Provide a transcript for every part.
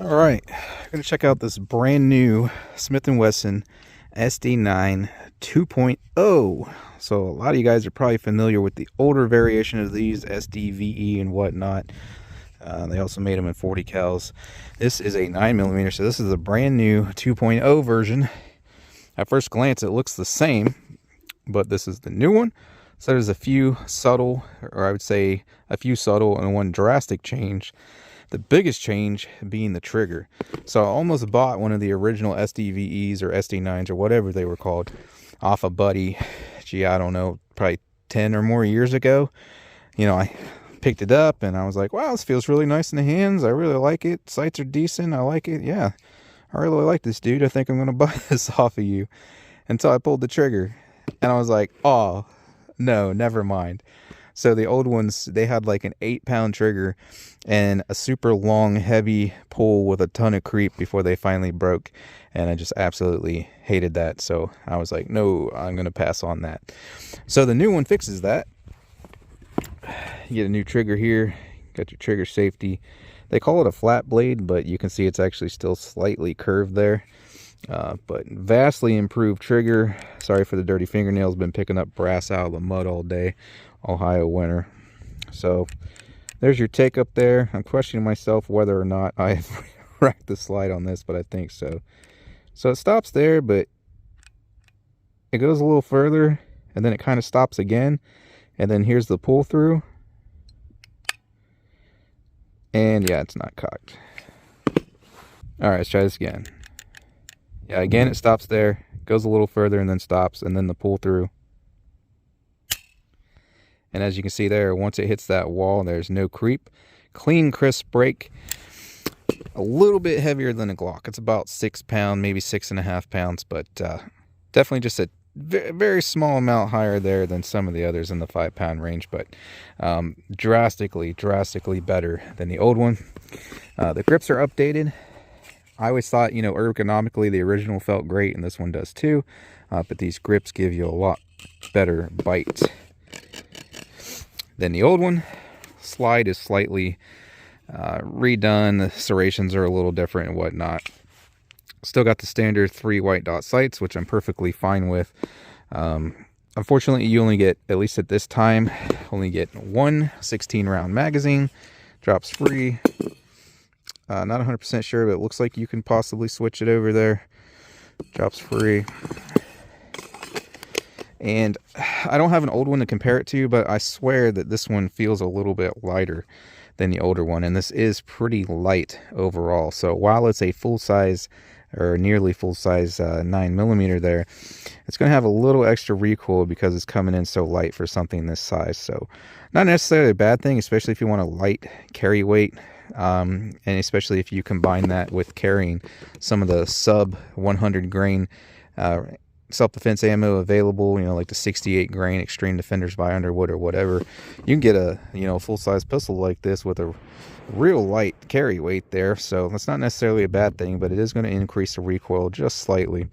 All right, I'm going to check out this brand new Smith & Wesson SD9 2.0. So a lot of you guys are probably familiar with the older variation of these, SDVE and whatnot. They also made them in 40 cals. This is a 9mm, so this is a brand new 2.0 version. At first glance, it looks the same, but this is the new one. So there's a few subtle, or I would say a few subtle and one drastic change. The biggest change being the trigger. So I almost bought one of the original SDVEs or SD9s or whatever they were called off a buddy. Gee, I don't know, probably 10 or more years ago. You know, I picked it up and I was like, wow, this feels really nice in the hands. I really like it. Sights are decent. I like it. Yeah, I really like this, dude. I think I'm going to buy this off of you. Until I pulled the trigger and I was like, oh, no, never mind. So the old ones, they had like an 8-pound trigger and a super long, heavy pull with a ton of creep before they finally broke. And I just absolutely hated that. So I was like, no, I'm going to pass on that. So the new one fixes that. You get a new trigger here. Got your trigger safety. They call it a flat blade, but you can see it's actually still slightly curved there. But vastly improved trigger. Sorry for the dirty fingernails. Been picking up brass out of the mud all day. Ohio winter. So there's your take up there. I'm questioning myself whether or not I racked the slide on this, but I think so. So it stops there, but it goes a little further and then it kind of stops again. And then here's the pull through. And yeah, it's not cocked. All right, let's try this again. Yeah, again, it stops there, goes a little further and then stops, and then the pull through. And as you can see there, once it hits that wall, there's no creep. Clean, crisp brake. A little bit heavier than a Glock. It's about 6 pounds, maybe 6.5 pounds, but definitely just a very small amount higher there than some of the others in the 5-pound range, but drastically better than the old one. The grips are updated. I always thought, you know, ergonomically the original felt great, and this one does too, but these grips give you a lot better bite than the old one. Slide is slightly redone. The serrations are a little different and whatnot. Still got the standard 3 white dot sights, which I'm perfectly fine with. Unfortunately, you only get, at least at this time, only get one 16-round magazine. Drops free. Not 100% sure, but it looks like you can possibly switch it over there. Drops free. And I don't have an old one to compare it to, but I swear that this one feels a little bit lighter than the older one. And this is pretty light overall. So while it's a full-size or nearly full-size 9mm there, it's going to have a little extra recoil because it's coming in so light for something this size. So not necessarily a bad thing, especially if you want a light carry weight. And especially if you combine that with carrying some of the sub 100 grain self-defense ammo available, you know, like the 68 grain Extreme Defenders by Underwood or whatever. You can get a, you know, full-size pistol like this with a real light carry weight there. So that's not necessarily a bad thing, but it is going to increase the recoil just slightly.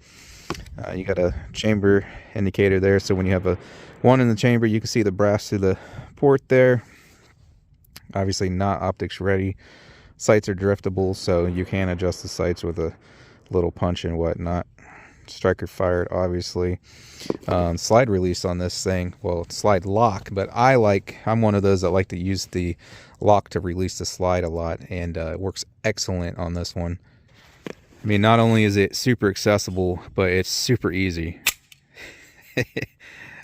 You got a chamber indicator there, so when you have a one in the chamber, you can see the brass through the port there. Obviously not optics ready. Sights are driftable, so you can adjust the sights with a little punch and whatnot. Striker fired, obviously. Slide release on this thing, well, it's slide lock, but I'm one of those that like to use the lock to release the slide a lot, and it works excellent on this one. I mean, not only is it super accessible, but it's super easy.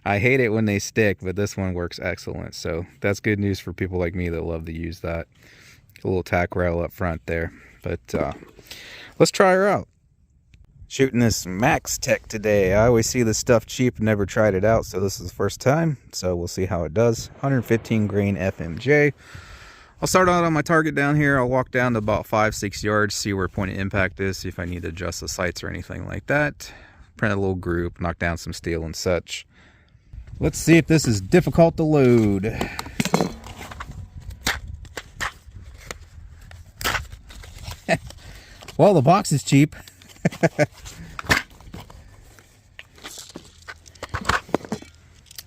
I hate it when they stick, but this one works excellent. So that's good news for people like me that love to use that. A little tack rail up front there. But let's try her out. Shooting this Max Tech today. I always see this stuff cheap, never tried it out, so this is the first time. So we'll see how it does. 115 grain FMJ. I'll start out on my target down here. I'll walk down to about 5-6 yards, see where point of impact is, see if I need to adjust the sights or anything like that. Print a little group, knock down some steel and such. Let's see if this is difficult to load. Well, the box is cheap.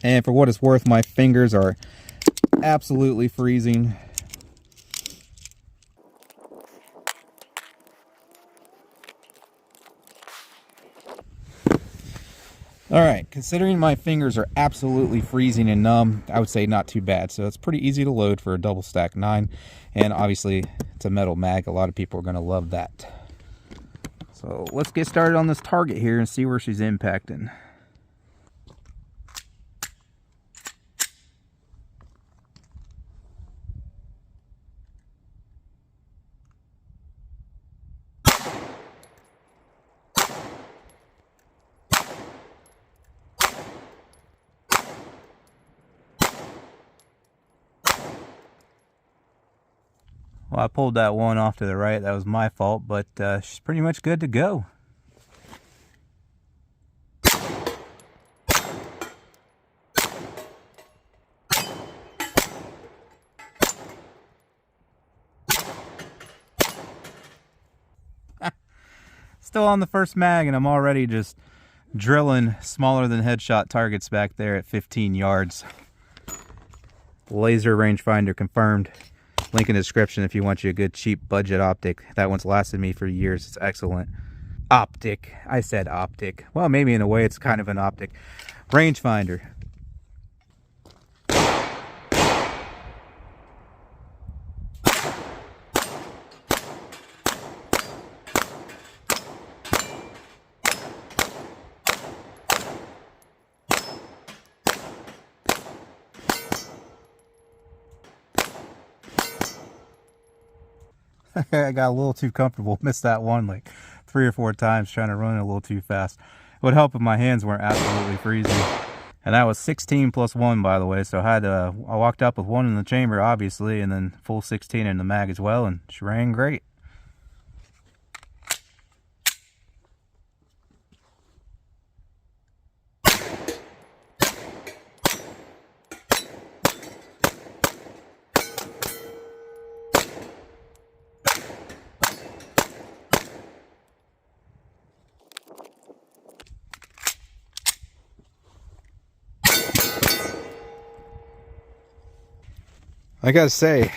And for what it's worth, my fingers are absolutely freezing. All right, considering my fingers are absolutely freezing and numb, I would say not too bad. So it's pretty easy to load for a double stack 9, and obviously it's a metal mag. A lot of people are going to love that. So let's get started on this target here and see where she's impacting. Well, I pulled that one off to the right. That was my fault, but she's pretty much good to go. Still on the first mag, and I'm already just drilling smaller than headshot targets back there at 15 yards. Laser rangefinder confirmed. Link in the description if you want you a good cheap budget optic. That one's lasted me for years. It's excellent. Optic. I said optic. Well, maybe in a way it's kind of an optic. Rangefinder. I got a little too comfortable. Missed that one like 3 or 4 times trying to run it a little too fast. It would help if my hands weren't absolutely freezing. And that was 16 plus 1, by the way. So I walked up with 1 in the chamber, obviously, and then full 16 in the mag as well, and she ran great. I gotta say,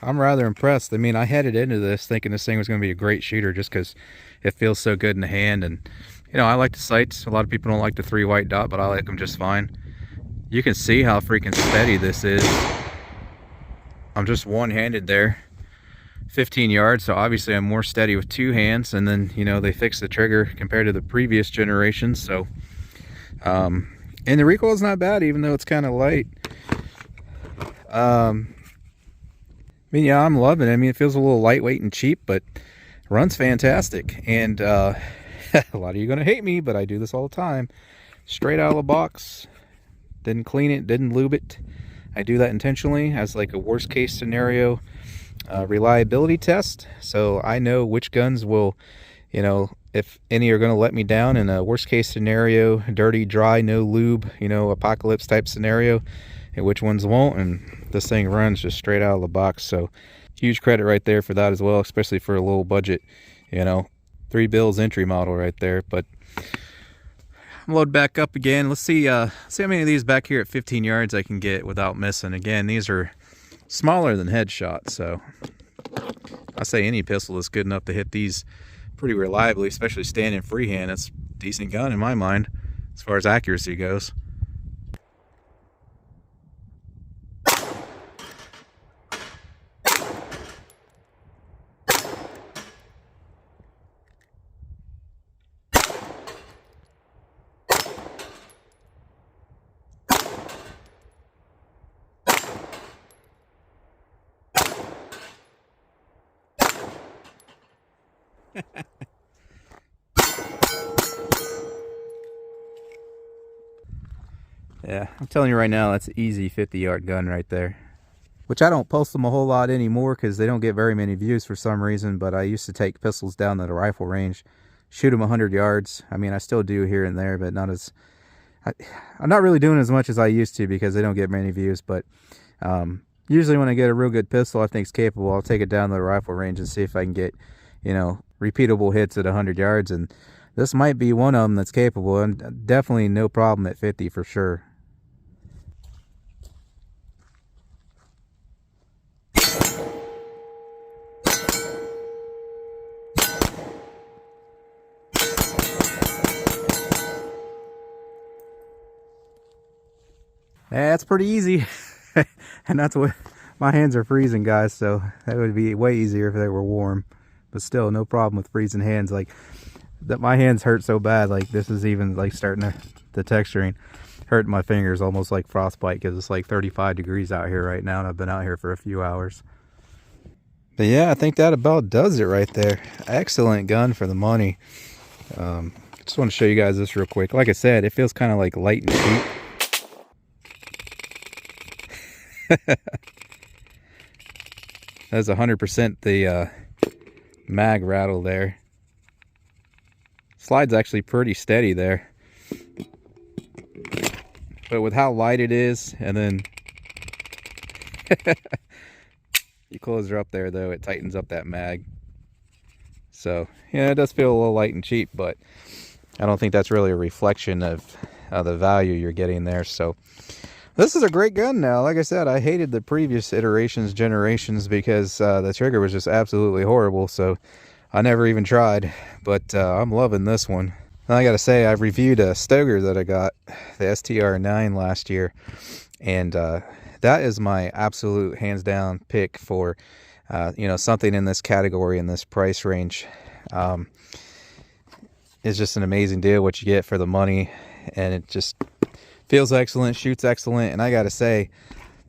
I'm rather impressed. I mean, I headed into this thinking this thing was going to be a great shooter just because it feels so good in the hand. And, you know, I like the sights. A lot of people don't like the 3 white dot, but I like them just fine. You can see how freaking steady this is. I'm just one-handed there. 15 yards, so obviously I'm more steady with 2 hands. And then, you know, they fixed the trigger compared to the previous generations. So, and the recoil's not bad, even though it's kind of light. I mean, yeah, I'm loving it. I mean, it feels a little lightweight and cheap, but runs fantastic. And a lot of you are going to hate me, but I do this all the time. Straight out of the box. Didn't clean it, didn't lube it. I do that intentionally as like a worst case scenario reliability test. So I know which guns will, you know, if any are going to let me down in a worst case scenario, dirty, dry, no lube, you know, apocalypse type scenario, and which ones won't. And this thing runs just straight out of the box. So huge credit right there for that as well, especially for a low budget, you know, 3 bills entry model right there. But load back up again. Let's see how many of these back here at 15 yards I can get without missing. Again, these are smaller than headshot, so I say any pistol is good enough to hit these pretty reliably, especially standing freehand. It's a decent gun in my mind as far as accuracy goes. Yeah, I'm telling you right now, that's an easy 50-yard gun right there. Which I don't post them a whole lot anymore because they don't get very many views for some reason, but I used to take pistols down to the rifle range, shoot them 100 yards. I mean, I still do here and there, but not as... I'm not really doing as much as I used to because they don't get many views, but usually when I get a real good pistol I think's capable, I'll take it down to the rifle range and see if I can get, you know, repeatable hits at 100 yards, and this might be one of them that's capable, and definitely no problem at 50 for sure. Yeah, it's pretty easy. And that's what my hands are freezing, guys, so that would be way easier if they were warm. But still, no problem with freezing hands. Like that, my hands hurt so bad. Like this is even like starting to, the texturing hurting my fingers, almost like frostbite, because it's like 35 degrees out here right now, and I've been out here for a few hours. But yeah, I think that about does it right there. Excellent gun for the money. Just want to show you guys this real quick. Like I said, it feels kind of like light and cheap. That's 100% the mag rattle there. Slide's actually pretty steady there. But with how light it is, and then you close her up there though, it tightens up that mag. So yeah, it does feel a little light and cheap, but I don't think that's really a reflection of the value you're getting there. So this is a great gun now. Like I said, I hated the previous generations, because the trigger was just absolutely horrible. So I never even tried, but I'm loving this one. And I gotta say, I've reviewed a Stoeger that I got, the STR9 last year, and that is my absolute hands down pick for you know, something in this category, in this price range. It's just an amazing deal what you get for the money, and it just feels excellent, shoots excellent. And I gotta say,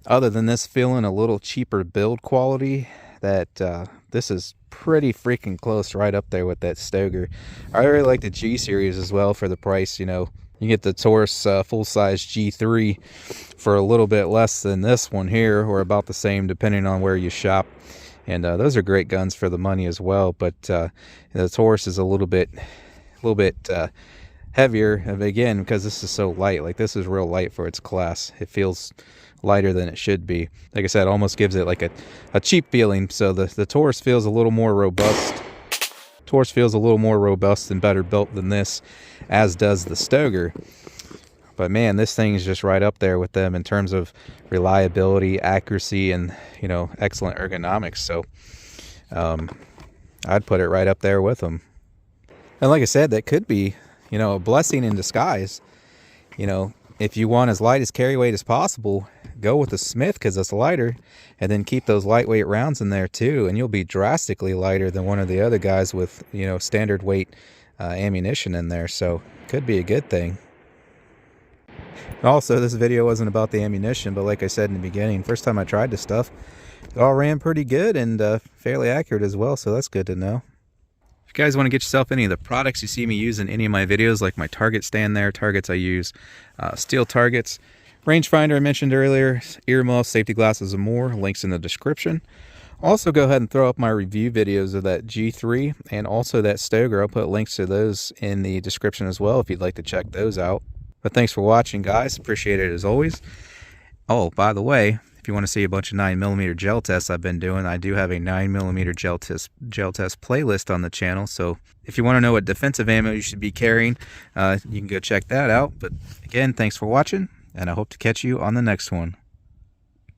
other than this feeling a little cheaper build quality, that this is pretty freaking close, right up there with that Stoeger. I really like the G series as well for the price. You know, you get the Taurus full-size G3 for a little bit less than this one here, or about the same depending on where you shop. And those are great guns for the money as well. But the Taurus is a little bit heavier, again, because this is so light. Like, this is real light for its class. It feels lighter than it should be. Like I said, almost gives it like a cheap feeling. So the Taurus feels a little more robust. Taurus feels a little more robust and better built than this, as does the Stoeger. But man, this thing is just right up there with them in terms of reliability, accuracy, and, you know, excellent ergonomics. So I'd put it right up there with them. And like I said, that could be, you know, a blessing in disguise. You know, if you want as light as carry weight as possible, go with the Smith, because it's lighter, and then keep those lightweight rounds in there too, and you'll be drastically lighter than one of the other guys with, you know, standard weight ammunition in there. So could be a good thing. Also, this video wasn't about the ammunition, but like I said in the beginning, first time I tried this stuff, it all ran pretty good and fairly accurate as well, so that's good to know. If you guys want to get yourself any of the products you see me use in any of my videos, like my target stand there, targets I use, steel targets, rangefinder I mentioned earlier, earmuffs, safety glasses, and more, links in the description. Also, go ahead and throw up my review videos of that G3 and also that Stoeger. I'll put links to those in the description as well if you'd like to check those out. But thanks for watching, guys. Appreciate it as always. Oh, by the way, if you want to see a bunch of 9mm gel tests I've been doing, I do have a 9mm gel test playlist on the channel. So if you want to know what defensive ammo you should be carrying, you can go check that out. But again, thanks for watching, and I hope to catch you on the next one.